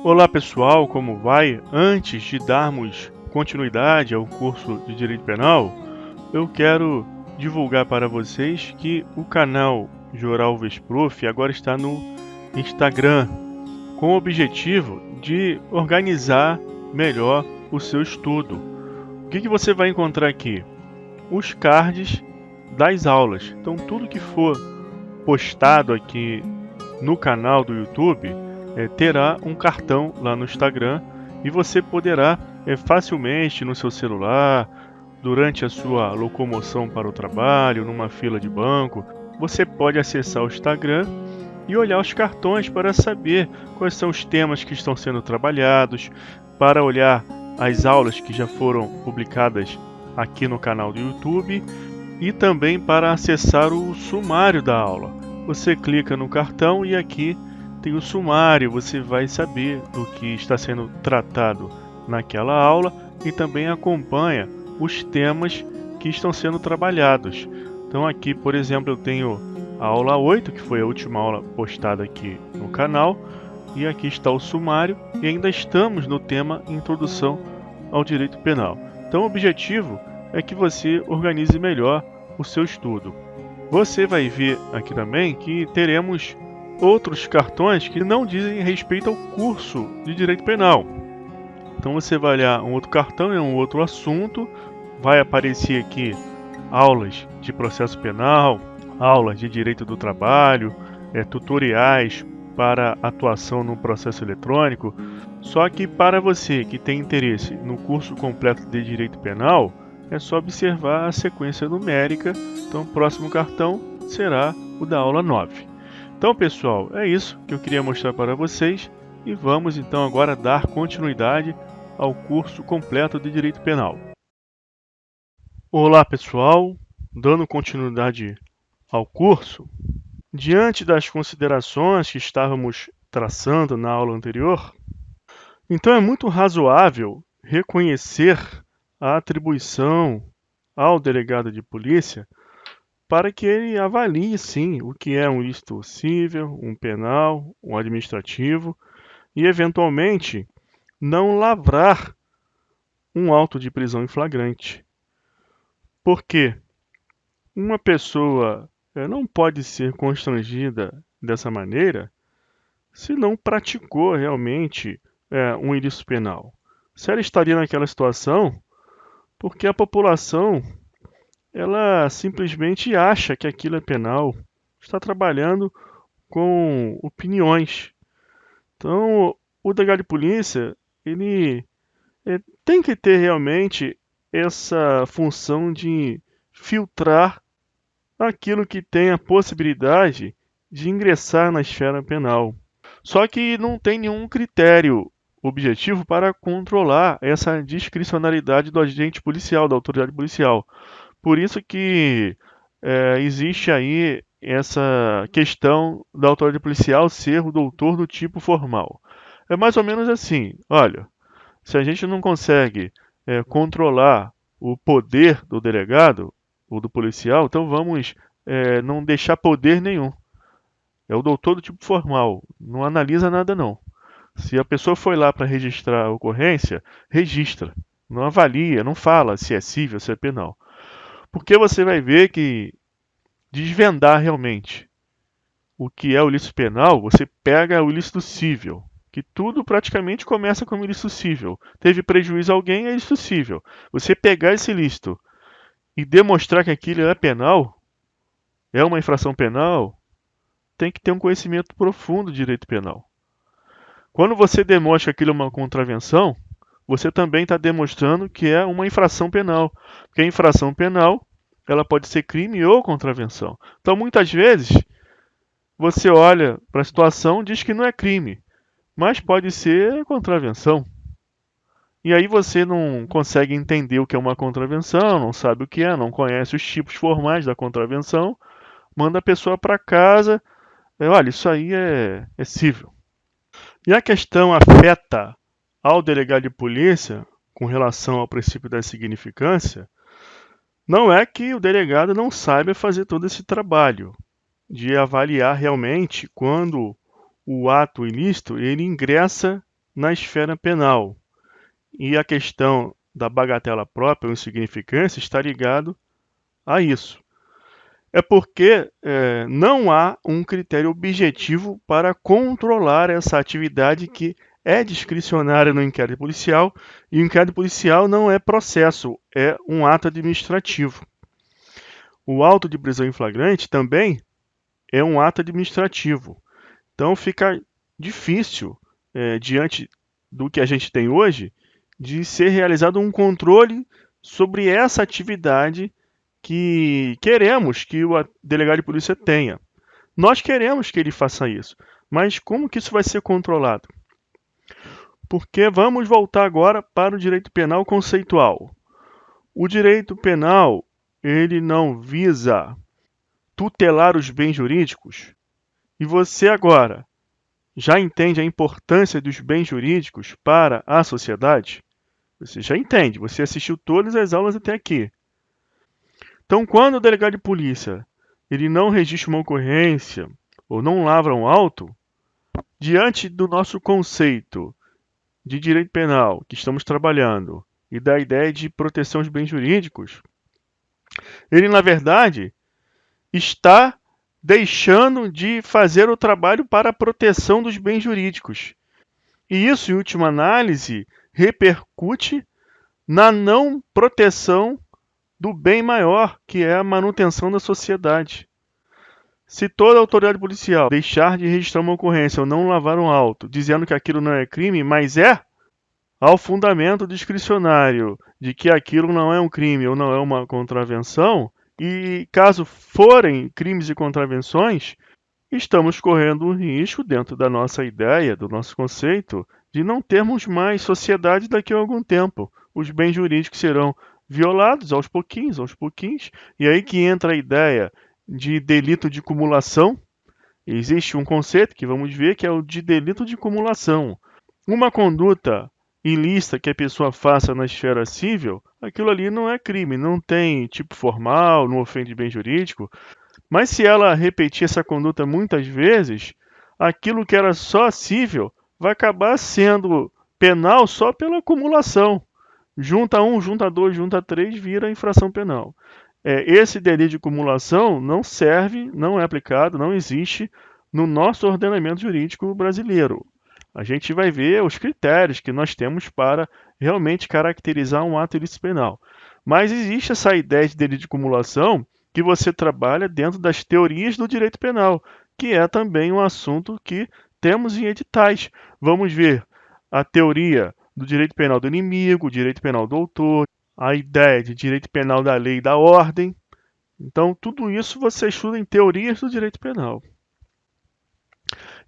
Olá pessoal, como vai? Antes de darmos continuidade ao curso de Direito Penal, eu quero divulgar para vocês que o canal Joral Vesprof agora está no Instagram, com o objetivo de organizar melhor o seu estudo. O que você vai encontrar aqui? Os cards das aulas. Então tudo que for postado aqui no canal do YouTube terá um cartão lá no Instagram e você poderá facilmente no seu celular, durante a sua locomoção para o trabalho, numa fila de banco, você pode acessar o Instagram e olhar os cartões para saber quais são os temas que estão sendo trabalhados, para olhar as aulas que já foram publicadas aqui no canal do YouTube e também para acessar o sumário da aula. Você clica no cartão e aqui tem o sumário, você vai saber do que está sendo tratado naquela aula e também acompanha os temas que estão sendo trabalhados. Então aqui, por exemplo, eu tenho a aula 8, que foi a última aula postada aqui no canal, e aqui está o sumário e ainda estamos no tema Introdução ao Direito Penal. Então o objetivo é que você organize melhor o seu estudo. Você vai ver aqui também que teremos outros cartões que não dizem respeito ao curso de Direito Penal. Então você vai olhar um outro cartão, é um outro assunto, vai aparecer aqui aulas de processo penal, aulas de direito do trabalho, tutoriais para atuação no processo eletrônico. Só que para você que tem interesse no curso completo de Direito Penal, é só observar a sequência numérica. Então o próximo cartão será o da aula 9. Então pessoal, é isso que eu queria mostrar para vocês e vamos então agora dar continuidade ao curso completo de Direito Penal. Olá pessoal, dando continuidade ao curso, diante das considerações que estávamos traçando na aula anterior, então é muito razoável reconhecer a atribuição ao delegado de polícia para que ele avalie, sim, o que é um ilícito civil, um penal, um administrativo e, eventualmente, não lavrar um auto de prisão em flagrante. Porque uma pessoa não pode ser constrangida dessa maneira se não praticou realmente um ilícito penal. Se ela estaria naquela situação porque a população ela simplesmente acha que aquilo é penal, está trabalhando com opiniões. Então, o delegado de polícia, ele tem que ter realmente essa função de filtrar aquilo que tem a possibilidade de ingressar na esfera penal. Só que não tem nenhum critério objetivo para controlar essa discricionalidade do agente policial, da autoridade policial. Por isso que existe aí essa questão da autoridade policial ser o doutor do tipo formal. É mais ou menos assim, olha, se a gente não consegue controlar o poder do delegado ou do policial, então vamos não deixar poder nenhum. É o doutor do tipo formal, não analisa nada não. Se a pessoa foi lá para registrar a ocorrência, registra, não avalia, não fala se é civil, se é penal. Porque você vai ver que desvendar realmente o que é o ilícito penal, você pega o ilícito civil, que tudo praticamente começa como ilícito civil. Teve prejuízo a alguém, é ilícito civil. Você pegar esse ilícito e demonstrar que aquilo é penal, é uma infração penal, tem que ter um conhecimento profundo de direito penal. Quando você demonstra que aquilo é uma contravenção, você também está demonstrando que é uma infração penal. Porque a infração penal, ela pode ser crime ou contravenção. Então, muitas vezes, você olha para a situação e diz que não é crime, mas pode ser contravenção. E aí você não consegue entender o que é uma contravenção, não sabe o que é, não conhece os tipos formais da contravenção, manda a pessoa para casa, olha, isso aí é civil. E a questão afeta ao delegado de polícia, com relação ao princípio da significância, não é que o delegado não saiba fazer todo esse trabalho de avaliar realmente quando o ato ilícito ele ingressa na esfera penal. E a questão da bagatela própria ou insignificância está ligado a isso. É porque não há um critério objetivo para controlar essa atividade que é discricionária no inquérito policial, e o inquérito policial não é processo, é um ato administrativo. O auto de prisão em flagrante também é um ato administrativo. Então fica difícil, diante do que a gente tem hoje, de ser realizado um controle sobre essa atividade que queremos que o delegado de polícia tenha. Nós queremos que ele faça isso, mas como que isso vai ser controlado? Porque vamos voltar agora para o direito penal conceitual. O direito penal, ele não visa tutelar os bens jurídicos. E você agora já entende a importância dos bens jurídicos para a sociedade? Você já entende, você assistiu todas as aulas até aqui. Então, quando o delegado de polícia ele não registra uma ocorrência ou não lavra um auto, diante do nosso conceito de direito penal que estamos trabalhando e da ideia de proteção aos bens jurídicos, ele, na verdade, está deixando de fazer o trabalho para a proteção dos bens jurídicos. E isso, em última análise, repercute na não proteção do bem maior, que é a manutenção da sociedade. Se toda autoridade policial deixar de registrar uma ocorrência ou não lavar um auto, dizendo que aquilo não é crime, mas é, ao fundamento discricionário de que aquilo não é um crime ou não é uma contravenção, e caso forem crimes e contravenções, estamos correndo um risco, dentro da nossa ideia, do nosso conceito, de não termos mais sociedade daqui a algum tempo. Os bens jurídicos serão violados aos pouquinhos, e aí que entra a ideia de delito de cumulação. Existe um conceito que vamos ver que é o de delito de cumulação. Uma conduta ilícita que a pessoa faça na esfera civil, aquilo ali não é crime, não tem tipo formal, não ofende bem jurídico, mas se ela repetir essa conduta muitas vezes, aquilo que era só civil vai acabar sendo penal só pela acumulação. Junta um, junta dois, junta três, vira infração penal. Esse delito de acumulação não serve, não é aplicado, não existe no nosso ordenamento jurídico brasileiro. A gente vai ver os critérios que nós temos para realmente caracterizar um ato ilícito penal. Mas existe essa ideia de delito de acumulação que você trabalha dentro das teorias do direito penal, que é também um assunto que temos em editais. Vamos ver a teoria do direito penal do inimigo, o direito penal do autor, a ideia de direito penal da lei e da ordem. Então, tudo isso você estuda em teorias do direito penal.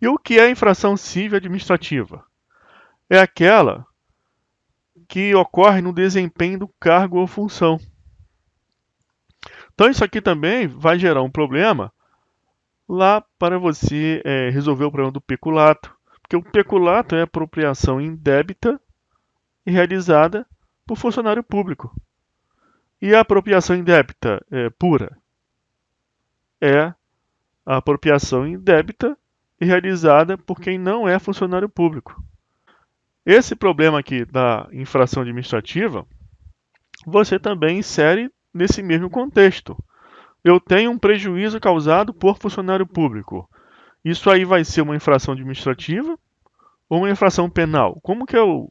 E o que é infração civil administrativa? É aquela que ocorre no desempenho do cargo ou função. Então, isso aqui também vai gerar um problema lá para você resolver o problema do peculato. Porque o peculato é apropriação indébita realizada por funcionário público. E a apropriação indébita pura é a apropriação indébita realizada por quem não é funcionário público. Esse problema aqui da infração administrativa, você também insere nesse mesmo contexto. Eu tenho um prejuízo causado por funcionário público. Isso aí vai ser uma infração administrativa ou uma infração penal? Como que eu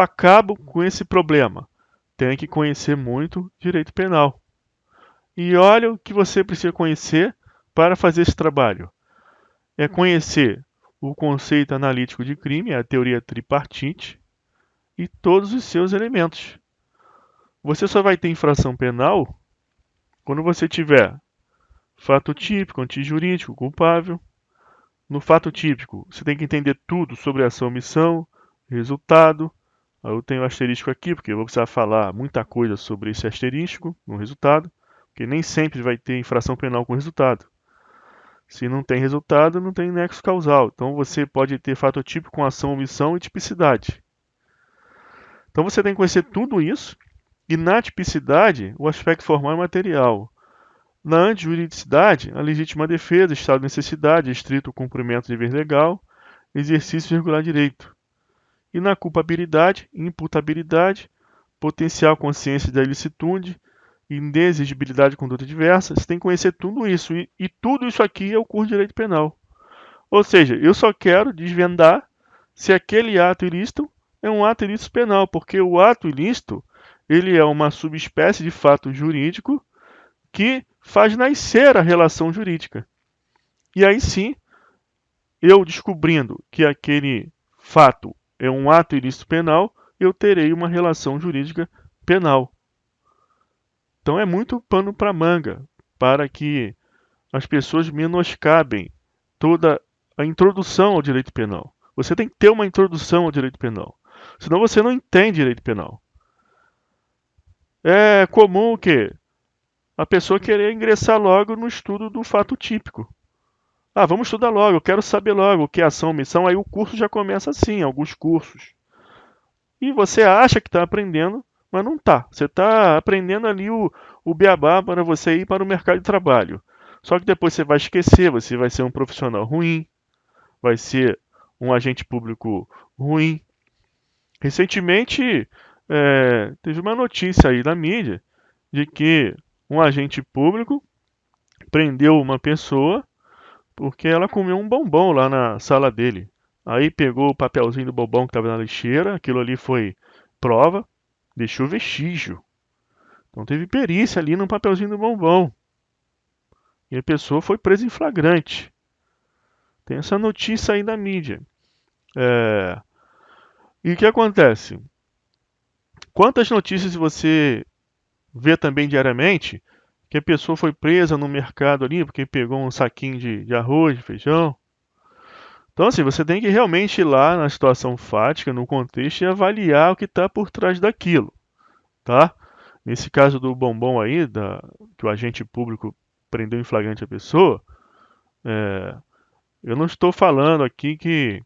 acabo com esse problema? Tem que conhecer muito direito penal. E olha o que você precisa conhecer para fazer esse trabalho. É conhecer o conceito analítico de crime, a teoria tripartite, e todos os seus elementos. Você só vai ter infração penal quando você tiver fato típico, antijurídico, culpável. No fato típico, você tem que entender tudo sobre ação, omissão, resultado. Eu tenho asterisco aqui, porque eu vou precisar falar muita coisa sobre esse asterisco no resultado, porque nem sempre vai ter infração penal com resultado. Se não tem resultado, não tem nexo causal. Então você pode ter fato típico com ação, omissão e tipicidade. Então você tem que conhecer tudo isso, e na tipicidade, o aspecto formal e material. Na antijuridicidade, a legítima defesa, estado de necessidade, estrito cumprimento de dever legal, exercício de regular direito. E na culpabilidade, imputabilidade, potencial consciência da ilicitude, inexigibilidade de conduta diversa, você tem que conhecer tudo isso. E tudo isso aqui é o curso de Direito Penal. Ou seja, eu só quero desvendar se aquele ato ilícito é um ato ilícito penal, porque o ato ilícito ele é uma subespécie de fato jurídico que faz nascer a relação jurídica. E aí sim, eu descobrindo que aquele fato é um ato ilícito penal, eu terei uma relação jurídica penal. Então é muito pano para manga para que as pessoas menoscabem toda a introdução ao direito penal. Você tem que ter uma introdução ao direito penal. Senão você não entende direito penal. É comum que a pessoa querer ingressar logo no estudo do fato típico. Ah, vamos estudar logo, eu quero saber logo o que é ação, omissão. Aí o curso já começa assim, alguns cursos. E você acha que está aprendendo, mas não está. Você está aprendendo ali o beabá para você ir para o mercado de trabalho. Só que depois você vai esquecer, você vai ser um profissional ruim, vai ser um agente público ruim. Recentemente, teve uma notícia aí na mídia de que um agente público prendeu uma pessoa porque ela comeu um bombom lá na sala dele. Aí pegou o papelzinho do bombom que estava na lixeira, aquilo ali foi prova, deixou vestígio. Então teve perícia ali no papelzinho do bombom. E a pessoa foi presa em flagrante. Tem essa notícia aí na mídia. E o que acontece? Quantas notícias você vê também diariamente que a pessoa foi presa no mercado ali porque pegou um saquinho de arroz, de feijão? Então, assim, você tem que realmente ir lá na situação fática, no contexto, e avaliar o que está por trás daquilo, tá? Nesse caso do bombom aí, que o agente público prendeu em flagrante a pessoa, eu não estou falando aqui que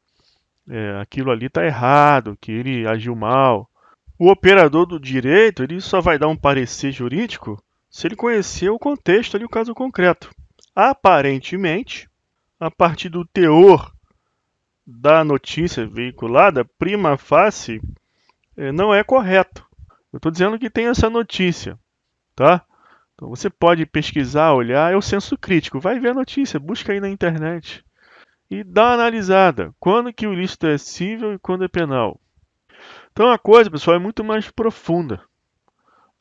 aquilo ali está errado, que ele agiu mal. O operador do direito, ele só vai dar um parecer jurídico se ele conhecer o contexto ali, o caso concreto. Aparentemente, a partir do teor da notícia veiculada, prima facie, não é correto. Eu estou dizendo que tem essa notícia, tá? Então você pode pesquisar, olhar, é o senso crítico. Vai ver a notícia, busca aí na internet e dá uma analisada. Quando que o ilícito é cível e quando é penal? Então a coisa, pessoal, é muito mais profunda.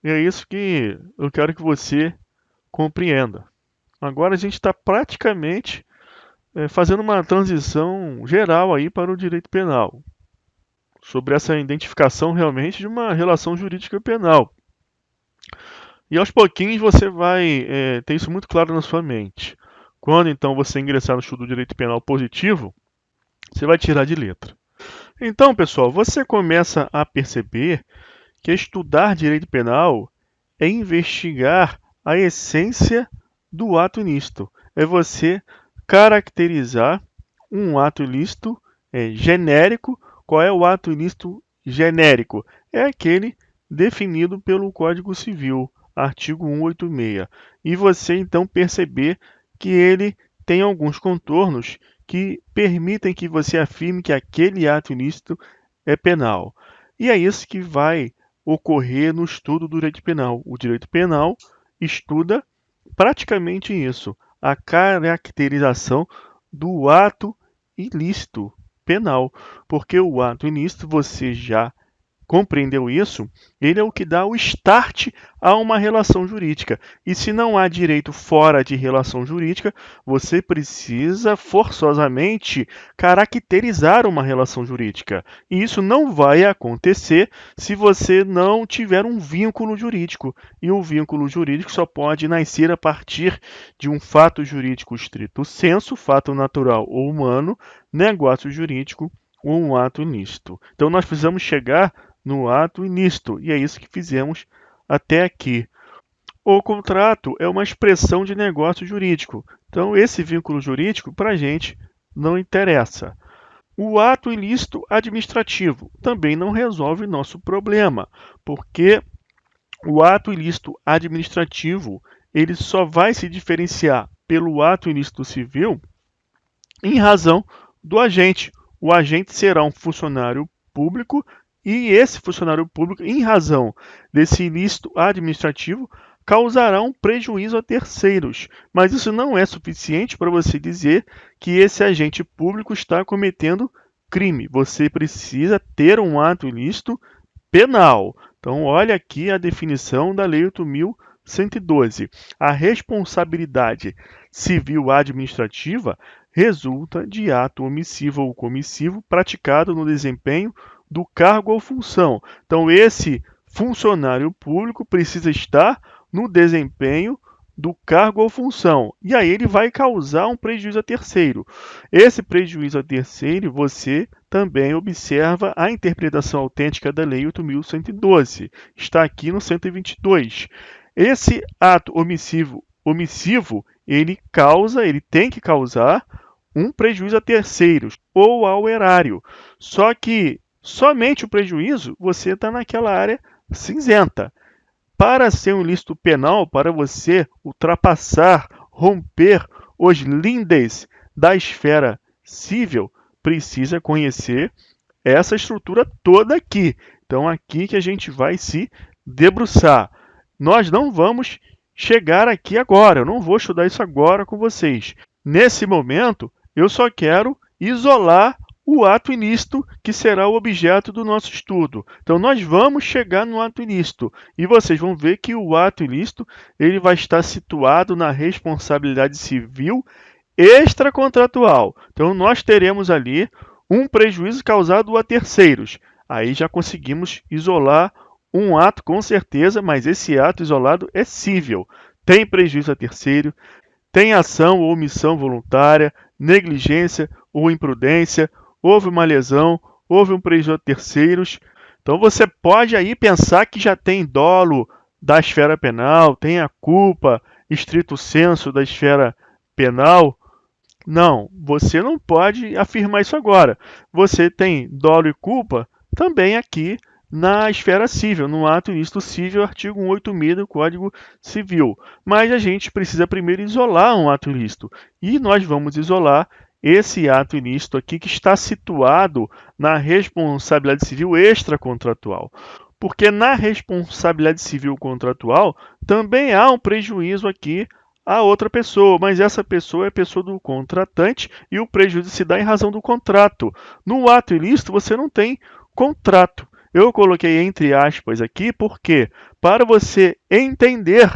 E é isso que eu quero que você compreenda. Agora a gente está praticamente fazendo uma transição geral aí para o direito penal, sobre essa identificação realmente de uma relação jurídica penal. E aos pouquinhos você vai ter isso muito claro na sua mente. Quando então você ingressar no estudo do direito penal positivo, você vai tirar de letra. Então, pessoal, você começa a perceber que estudar direito penal é investigar a essência do ato ilícito. É você caracterizar um ato ilícito genérico. Qual é o ato ilícito genérico? É aquele definido pelo Código Civil, artigo 186. E você então perceber que ele tem alguns contornos que permitem que você afirme que aquele ato ilícito é penal. E é isso que vai ocorrer no estudo do direito penal. O direito penal estuda praticamente isso, a caracterização do ato ilícito penal, porque o ato ilícito, você já compreendeu isso? Ele é o que dá o start a uma relação jurídica. E se não há direito fora de relação jurídica, você precisa forçosamente caracterizar uma relação jurídica. E isso não vai acontecer se você não tiver um vínculo jurídico. E o vínculo jurídico só pode nascer a partir de um fato jurídico estrito sensu, fato natural ou humano, negócio jurídico ou um ato ilícito. Então nós precisamos chegar no ato ilícito, e é isso que fizemos até aqui. O contrato é uma expressão de negócio jurídico, então esse vínculo jurídico para a gente não interessa. O ato ilícito administrativo também não resolve nosso problema, porque o ato ilícito administrativo ele só vai se diferenciar pelo ato ilícito civil em razão do agente. O agente será um funcionário público e esse funcionário público, em razão desse ilícito administrativo, causará um prejuízo a terceiros. Mas isso não é suficiente para você dizer que esse agente público está cometendo crime. Você precisa ter um ato ilícito penal. Então, olha aqui a definição da Lei 8.112. A responsabilidade civil administrativa resulta de ato omissivo ou comissivo praticado no desempenho do cargo ou função. Então, esse funcionário público precisa estar no desempenho do cargo ou função. E aí ele vai causar um prejuízo a terceiro. Esse prejuízo a terceiro, você também observa a interpretação autêntica da Lei 8.112. Está aqui no 122. Esse ato omissivo, ele tem que causar um prejuízo a terceiros ou ao erário. Só que somente o prejuízo, você está naquela área cinzenta. Para ser um ilícito penal, para você ultrapassar, romper os lindes da esfera civil, precisa conhecer essa estrutura toda aqui. Então, aqui que a gente vai se debruçar. Nós não vamos chegar aqui agora, eu não vou estudar isso agora com vocês. Nesse momento, eu só quero isolar o ato ilícito, que será o objeto do nosso estudo. Então, nós vamos chegar no ato ilícito e vocês vão ver que o ato ilícito ele vai estar situado na responsabilidade civil extracontratual. Então, nós teremos ali um prejuízo causado a terceiros. Aí já conseguimos isolar um ato com certeza, mas esse ato isolado é cível. Tem prejuízo a terceiro, tem ação ou omissão voluntária, negligência ou imprudência, houve uma lesão, houve um prejuízo a terceiros. Então você pode aí pensar que já tem dolo da esfera penal, tem a culpa, estrito sensu da esfera penal. Não, você não pode afirmar isso agora. Você tem dolo e culpa também aqui na esfera civil, no ato ilícito civil, artigo 186 do Código Civil. Mas a gente precisa primeiro isolar um ato ilícito. E nós vamos isolar esse ato ilícito aqui que está situado na responsabilidade civil extracontratual. Porque na responsabilidade civil contratual também há um prejuízo aqui a outra pessoa, mas essa pessoa é a pessoa do contratante e o prejuízo se dá em razão do contrato. No ato ilícito você não tem contrato. Eu coloquei entre aspas aqui porque, para você entender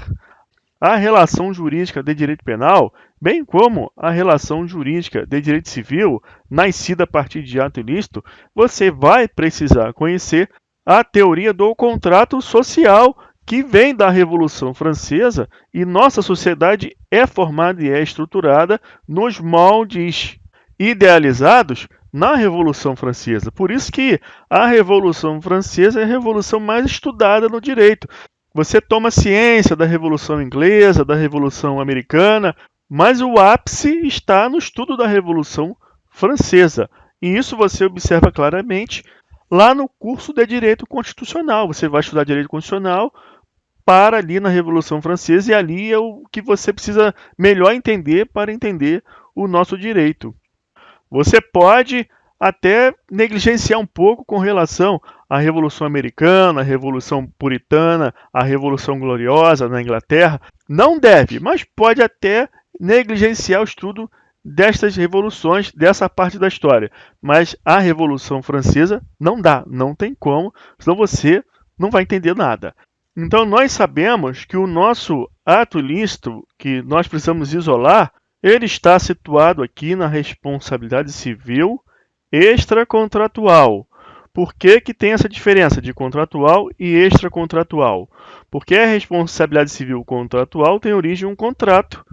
a relação jurídica de direito penal, bem como a relação jurídica de direito civil, nascida a partir de ato ilícito, você vai precisar conhecer a teoria do contrato social, que vem da Revolução Francesa, e nossa sociedade é formada e é estruturada nos moldes idealizados na Revolução Francesa. Por isso que a Revolução Francesa é a revolução mais estudada no direito. Você toma ciência da Revolução Inglesa, da Revolução Americana, mas o ápice está no estudo da Revolução Francesa. E isso você observa claramente lá no curso de Direito Constitucional. Você vai estudar Direito Constitucional para ali na Revolução Francesa e ali é o que você precisa melhor entender para entender o nosso direito. Você pode até negligenciar um pouco com relação à Revolução Americana, à Revolução Puritana, à Revolução Gloriosa na Inglaterra. Não deve, mas pode até negligenciar o estudo destas revoluções, dessa parte da história. Mas a Revolução Francesa não dá, não tem como, senão você não vai entender nada. Então nós sabemos que o nosso ato ilícito, que nós precisamos isolar, ele está situado aqui na responsabilidade civil extracontratual. Por que que tem essa diferença de contratual e extracontratual? Porque a responsabilidade civil contratual tem origem em um contrato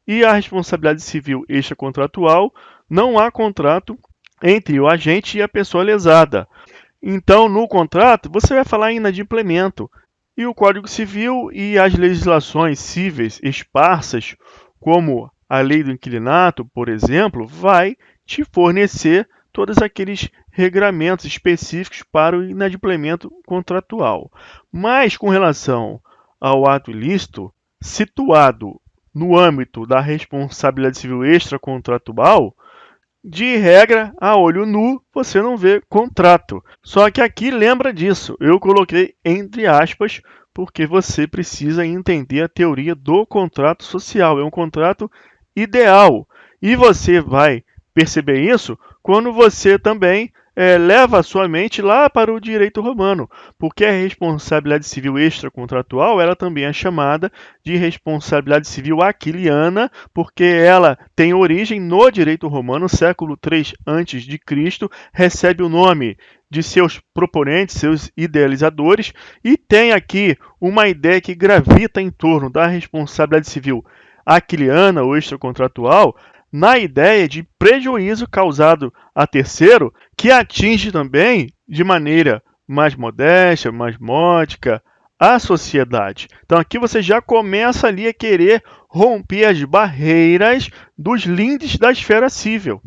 e a responsabilidade civil extracontratual não há contrato entre o agente e a pessoa lesada. Então, no contrato, você vai falar em inadimplemento. E o Código Civil e as legislações cíveis esparsas, como a lei do inquilinato, por exemplo, vai te fornecer todos aqueles regramentos específicos para o inadimplemento contratual. Mas com relação ao ato ilícito, situado no âmbito da responsabilidade civil extracontratual, de regra, a olho nu, você não vê contrato. Só que aqui lembra disso, eu coloquei entre aspas, porque você precisa entender a teoria do contrato social. É um contrato ideal. E você vai perceber isso quando você também leva a sua mente lá para o direito romano, porque a responsabilidade civil extracontratual ela também é chamada de responsabilidade civil aquiliana, porque ela tem origem no direito romano, século III a.C., recebe o nome de seus proponentes, seus idealizadores, e tem aqui uma ideia que gravita em torno da responsabilidade civil aquiliana ou extracontratual, na ideia de prejuízo causado a terceiro, que atinge também, de maneira mais modesta, mais módica, a sociedade. Então aqui você já começa ali a querer romper as barreiras dos lindes da esfera civil.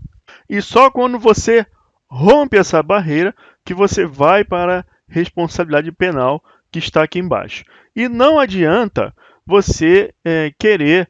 E só quando você rompe essa barreira que você vai para a responsabilidade penal que está aqui embaixo. E não adianta você querer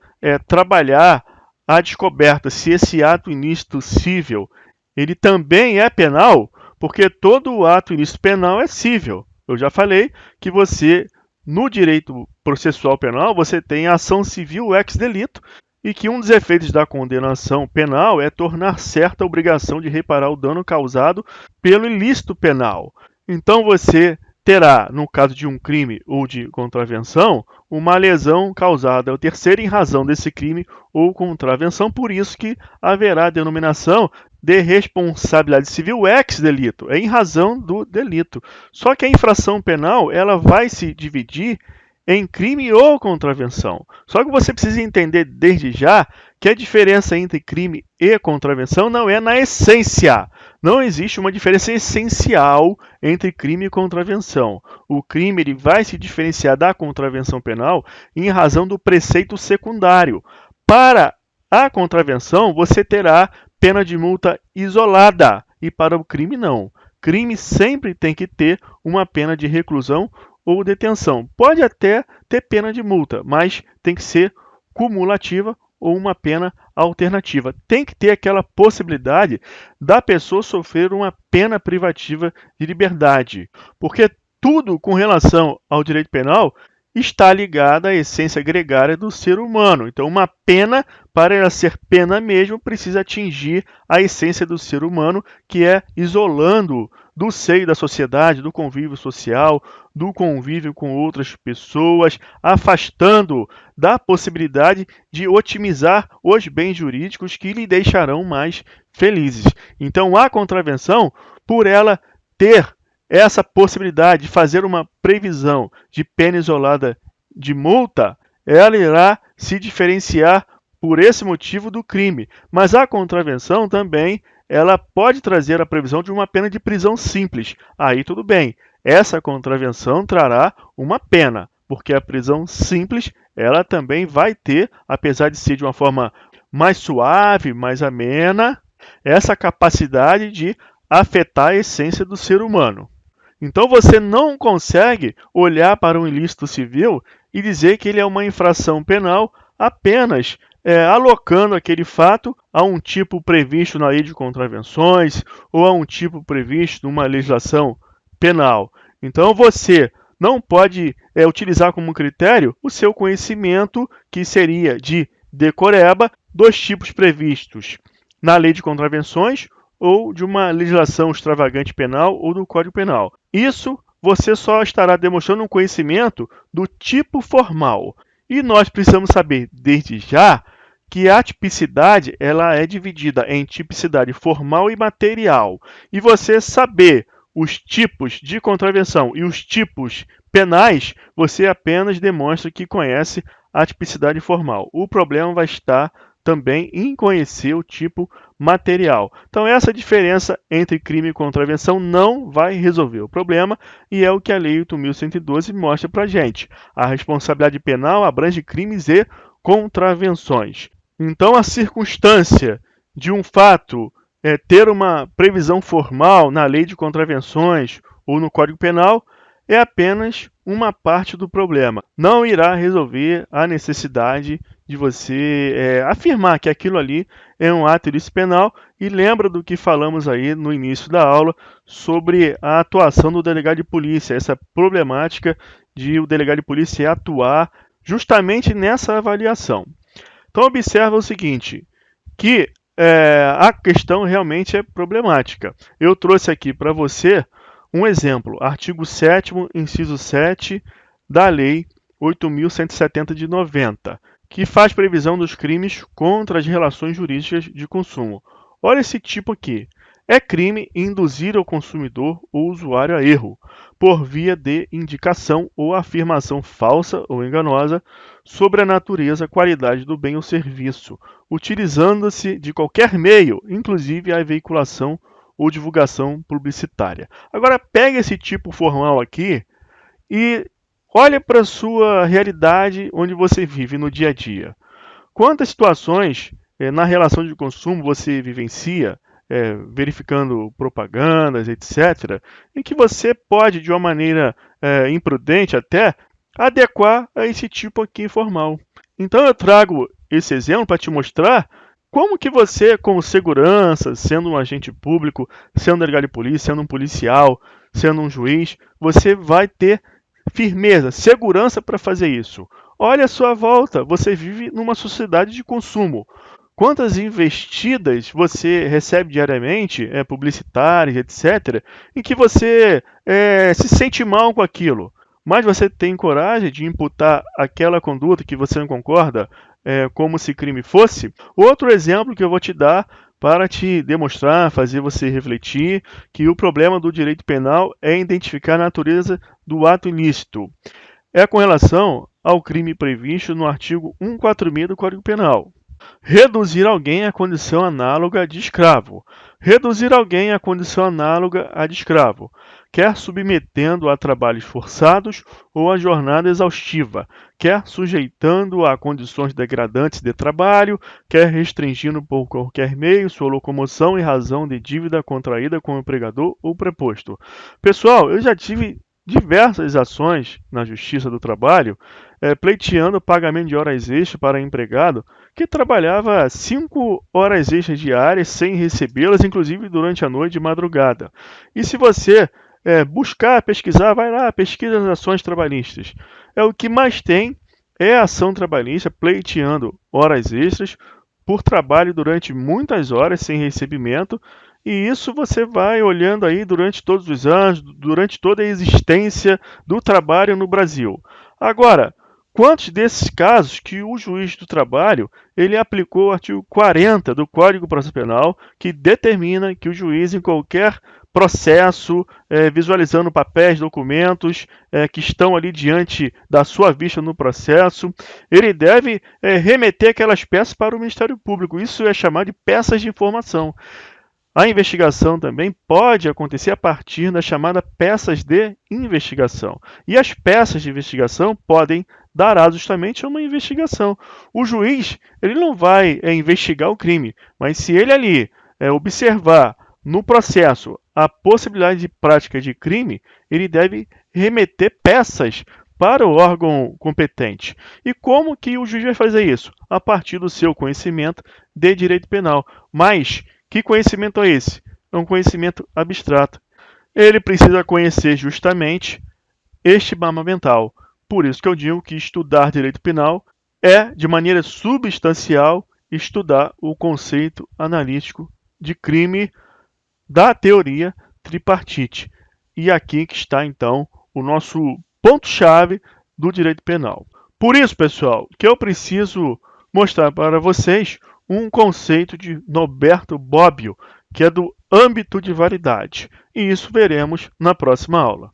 trabalhar a descoberta se esse ato ilícito cível ele também é penal, porque todo ato ilícito penal é cível. Eu já falei que você, no direito processual penal, você tem a ação civil ex delito, e que um dos efeitos da condenação penal é tornar certa a obrigação de reparar o dano causado pelo ilícito penal. Então você terá, no caso de um crime ou de contravenção, uma lesão causada ao terceiro em razão desse crime ou contravenção, por isso que haverá denominação de responsabilidade civil ex delito, é em razão do delito. Só que a infração penal ela vai se dividir em crime ou contravenção. Só que você precisa entender desde já que a diferença entre crime e contravenção não é na essência. Não existe uma diferença essencial entre crime e contravenção. O crime ele vai se diferenciar da contravenção penal em razão do preceito secundário. Para a contravenção, você terá pena de multa isolada e para o crime não. Crime sempre tem que ter uma pena de reclusão ou detenção. Pode até ter pena de multa, mas tem que ser cumulativa ou uma pena alternativa. Tem que ter aquela possibilidade da pessoa sofrer uma pena privativa de liberdade, porque tudo com relação ao direito penal está ligado à essência gregária do ser humano. Então, uma pena, para ela ser pena mesmo, precisa atingir a essência do ser humano, que é isolando do seio da sociedade, do convívio social, do convívio com outras pessoas, afastando da possibilidade de otimizar os bens jurídicos que lhe deixarão mais felizes. Então, a contravenção, por ela ter essa possibilidade de fazer uma previsão de pena isolada de multa, ela irá se diferenciar por esse motivo do crime. Mas a contravenção também ela pode trazer a previsão de uma pena de prisão simples. Aí tudo bem. Essa contravenção trará uma pena, porque a prisão simples ela também vai ter, apesar de ser de uma forma mais suave, mais amena, essa capacidade de afetar a essência do ser humano. Então você não consegue olhar para um ilícito civil e dizer que ele é uma infração penal apenas alocando aquele fato a um tipo previsto na lei de contravenções ou a um tipo previsto numa legislação penal. Então você não pode utilizar como critério o seu conhecimento, que seria de decoreba, dos tipos previstos na lei de contravenções ou de uma legislação extravagante penal ou do Código Penal. Isso você só estará demonstrando um conhecimento do tipo formal. E nós precisamos saber, desde já, que a tipicidade ela é dividida em tipicidade formal e material. E você saber os tipos de contravenção e os tipos penais, você apenas demonstra que conhece a tipicidade formal. O problema vai estar também em conhecer o tipo material. Então, essa diferença entre crime e contravenção não vai resolver o problema e é o que a Lei 8.112 mostra para a gente. A responsabilidade penal abrange crimes e contravenções. Então, a circunstância de um fato ter uma previsão formal na Lei de Contravenções ou no Código Penal é apenas uma parte do problema. Não irá resolver a necessidade de você afirmar que aquilo ali é um ato ilícito penal, e lembra do que falamos aí no início da aula sobre a atuação do delegado de polícia, essa problemática de o delegado de polícia atuar justamente nessa avaliação. Então observa o seguinte, que a questão realmente é problemática. Eu trouxe aqui para você um exemplo, artigo 7º, inciso 7 da Lei 8.170 de 90, que faz previsão dos crimes contra as relações jurídicas de consumo. Olha esse tipo aqui. É crime induzir ao consumidor ou usuário a erro, por via de indicação ou afirmação falsa ou enganosa sobre a natureza, qualidade do bem ou serviço, utilizando-se de qualquer meio, inclusive a veiculação ou divulgação publicitária. Agora, pega esse tipo formal aqui e olha para a sua realidade onde você vive no dia a dia. Quantas situações na relação de consumo você vivencia, verificando propagandas, etc., em que você pode, de uma maneira imprudente até, adequar a esse tipo aqui informal. Então eu trago esse exemplo para te mostrar como que você, como segurança, sendo um agente público, sendo um delegado de polícia, sendo um policial, sendo um juiz, você vai ter firmeza, segurança para fazer isso. Olha a sua volta, você vive numa sociedade de consumo. Quantas investidas você recebe diariamente, publicitárias, etc., em que você se sente mal com aquilo, mas você tem coragem de imputar aquela conduta que você não concorda como se crime fosse? Outro exemplo que eu vou te dar para te demonstrar, fazer você refletir, que o problema do direito penal é identificar a natureza do ato ilícito. É com relação ao crime previsto no artigo 146 do Código Penal. Reduzir alguém à condição análoga de escravo. Reduzir alguém à condição análoga à de escravo, quer submetendo a trabalhos forçados ou a jornada exaustiva, quer sujeitando a condições degradantes de trabalho, quer restringindo por qualquer meio sua locomoção em razão de dívida contraída com o empregador ou preposto. Pessoal, eu já tive diversas ações na Justiça do Trabalho pleiteando pagamento de horas extras para empregado que trabalhava 5 horas extras diárias sem recebê-las, inclusive durante a noite de madrugada. E se você buscar, pesquisar, vai lá, pesquisa as ações trabalhistas. O que mais tem é a ação trabalhista pleiteando horas extras por trabalho durante muitas horas sem recebimento, e isso você vai olhando aí durante todos os anos, durante toda a existência do trabalho no Brasil. Agora, quantos desses casos que o juiz do trabalho ele aplicou o artigo 40 do Código de Processo Penal, que determina que o juiz, em qualquer processo, visualizando papéis, documentos que estão ali diante da sua vista no processo, ele deve remeter aquelas peças para o Ministério Público. Isso é chamado de peças de informação. A investigação também pode acontecer a partir da chamada peças de investigação. E as peças de investigação podem dar aso justamente a uma investigação. O juiz ele não vai investigar o crime, mas se ele ali observar no processo a possibilidade de prática de crime, ele deve remeter peças para o órgão competente. E como que o juiz vai fazer isso? A partir do seu conhecimento de direito penal. Mas que conhecimento é esse? É um conhecimento abstrato. Ele precisa conhecer justamente este mapa mental. Por isso que eu digo que estudar direito penal é, de maneira substancial, estudar o conceito analítico de crime da teoria tripartite. E aqui que está, então, o nosso ponto-chave do direito penal. Por isso, pessoal, que eu preciso mostrar para vocês um conceito de Norberto Bobbio, que é do âmbito de validade. E isso veremos na próxima aula.